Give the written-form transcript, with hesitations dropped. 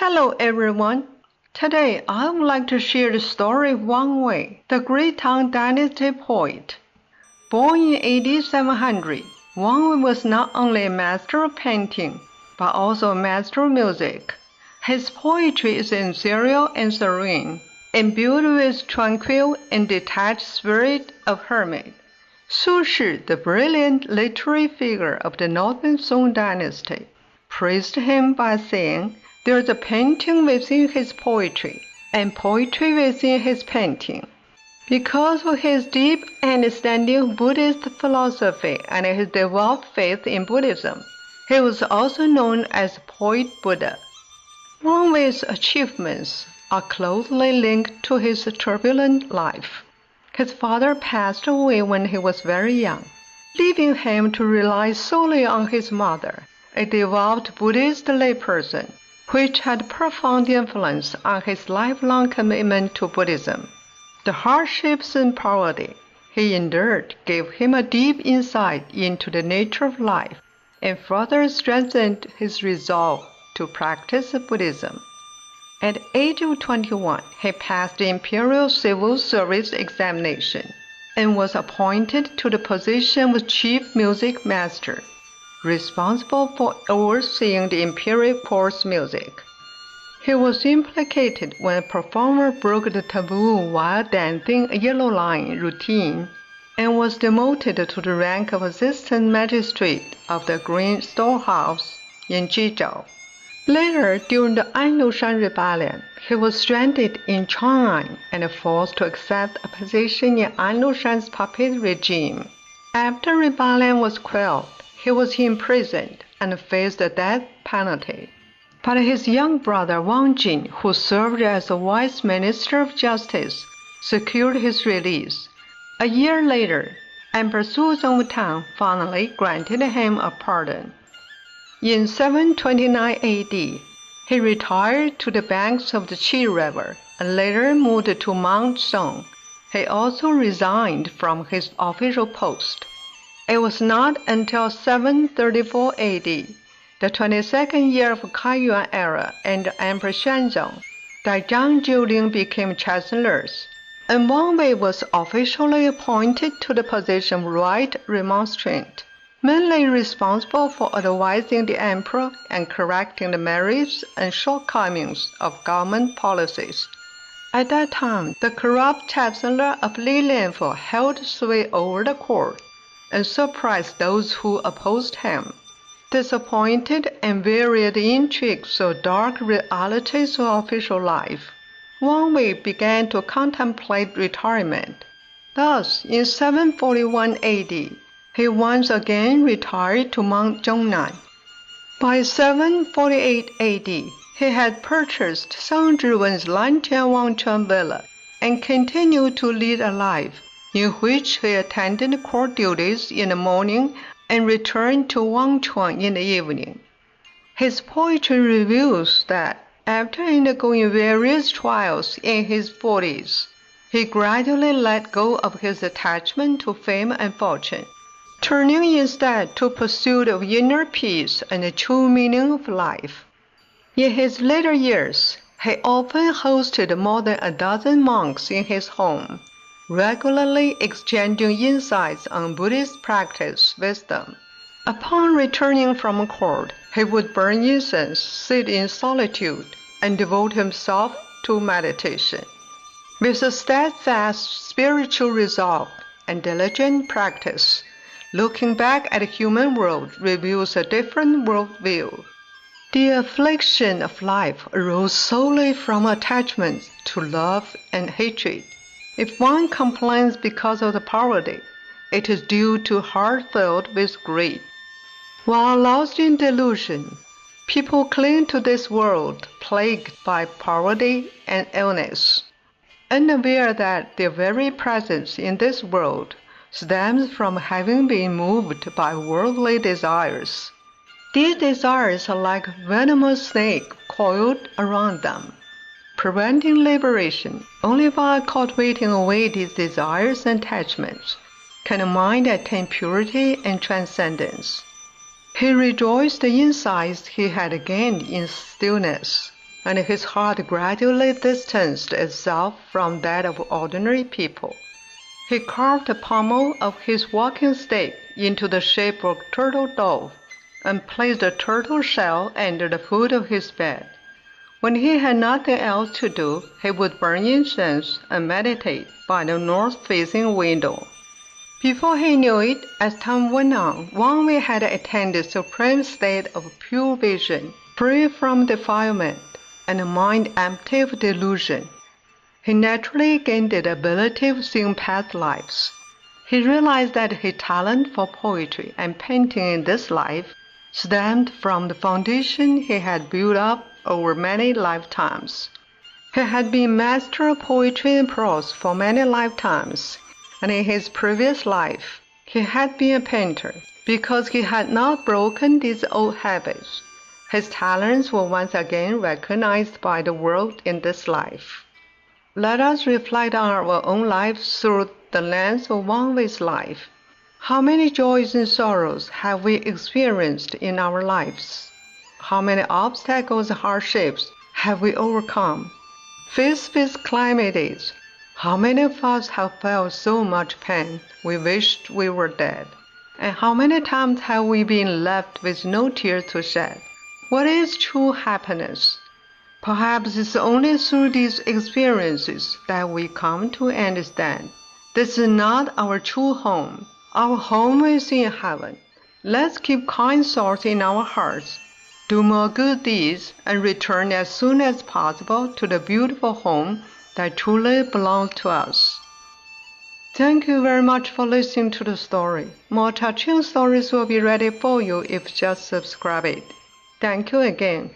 Hello everyone. Today I would like to share the story of Wang Wei, the great Tang Dynasty poet. Born in AD 700, Wang Wei was not only a master of painting, but also a master of music. His poetry is ethereal and serene, imbued with tranquil and detached spirit of hermit. Su Shi, the brilliant literary figure of the Northern Song Dynasty, praised him by saying, "There is a painting within his poetry, and poetry within his painting." Because of his deep understanding of Buddhist philosophy and his devout faith in Buddhism, he was also known as Poet Buddha. Wang Wei's achievements are closely linked to his turbulent life. His father passed away when he was very young, leaving him to rely solely on his mother, a devout Buddhist layperson, which had profound influence on his lifelong commitment to Buddhism. The hardships and poverty he endured gave him a deep insight into the nature of life and further strengthened his resolve to practice Buddhism. At the age of 21, he passed the Imperial Civil Service examination and was appointed to the position of Chief Music Master, responsible for overseeing the imperial court's music. He was implicated when a performer broke the taboo while dancing a yellow line routine and was demoted to the rank of assistant magistrate of the grain storehouse in Jizhou. Later, during the Anshan Rebellion, he was stranded in Chang'an and forced to accept a position in Anshan's puppet regime. After rebellion was quelled, he was imprisoned and faced the death penalty. But his young brother Wang Jin, who served as a vice minister of justice, secured his release. A year later, Emperor Suzong of Tang finally granted him a pardon. In 729 AD, he retired to the banks of the Qi River and later moved to Mount Song. He also resigned from his official post. It was not until 734 AD, the 22nd year of Kaiyuan era and Emperor Xuanzong, that Zhang Jiuling became chancellors, and Wang Wei was officially appointed to the position of right remonstrant, mainly responsible for advising the emperor and correcting the merits and shortcomings of government policies. At that time, the corrupt chancellor of Li Lianfu held sway over the court and surprised those who opposed him. Disappointed and wearied intrigues of dark realities of official life, Wang Wei began to contemplate retirement. Thus, in 741 AD, he once again retired to Mount Zhongnan. By 748 AD, he had purchased Zhang Zhiwen's Lanquan Wangquan villa and continued to lead a life in which he attended court duties in the morning and returned to Wangquan in the evening. His poetry reveals that after undergoing various trials in his 40s, he gradually let go of his attachment to fame and fortune, turning instead to pursuit of inner peace and the true meaning of life. In his later years, he often hosted more than a dozen monks in his home, regularly exchanging insights on Buddhist practice wisdom. Upon returning from court, he would burn incense, sit in solitude, and devote himself to meditation. With a steadfast spiritual resolve and diligent practice, looking back at the human world reveals a different worldview. The affliction of life arose solely from attachments to love and hatred. If one complains because of the poverty, it is due to heart filled with greed. While lost in delusion, people cling to this world plagued by poverty and illness, unaware that their very presence in this world stems from having been moved by worldly desires. These desires are like a venomous snake coiled around them, preventing liberation. Only by cultivating away these desires and attachments can the mind attain purity and transcendence. He rejoiced the insights he had gained in stillness. and his heart gradually distanced itself from that of ordinary people. He carved the pommel of his walking stick into the shape of a turtle dove, and placed a turtle shell under the foot of his bed. When he had nothing else to do, he would burn incense and meditate by the north-facing window. Before he knew it, as time went on, Wang Wei had attained the supreme state of pure vision, free from defilement, and a mind empty of delusion. He naturally gained the ability of seeing past lives. He realized that his talent for poetry and painting in this life stemmed from the foundation he had built up over many lifetimes. He had been master of poetry and prose for many lifetimes, and in his previous life he had been a painter. Because he had not broken these old habits, his talents were once again recognized by the world in this life. Let us reflect on our own lives through the lens of Wang Wei's life. How many joys and sorrows have we experienced in our lives? How many obstacles and hardships have we overcome? Faced with calamities, how many of us have felt so much pain we wished we were dead? And how many times have we been left with no tears to shed? What is true happiness? Perhaps it's only through these experiences that we come to understand this is not our true home. Our home is in heaven. Let's keep kind thoughts in our hearts, do more good deeds, and return as soon as possible to the beautiful home that truly belongs to us. Thank you very much for listening to the story. More touching stories will be ready for you if you just subscribe it. Thank you again.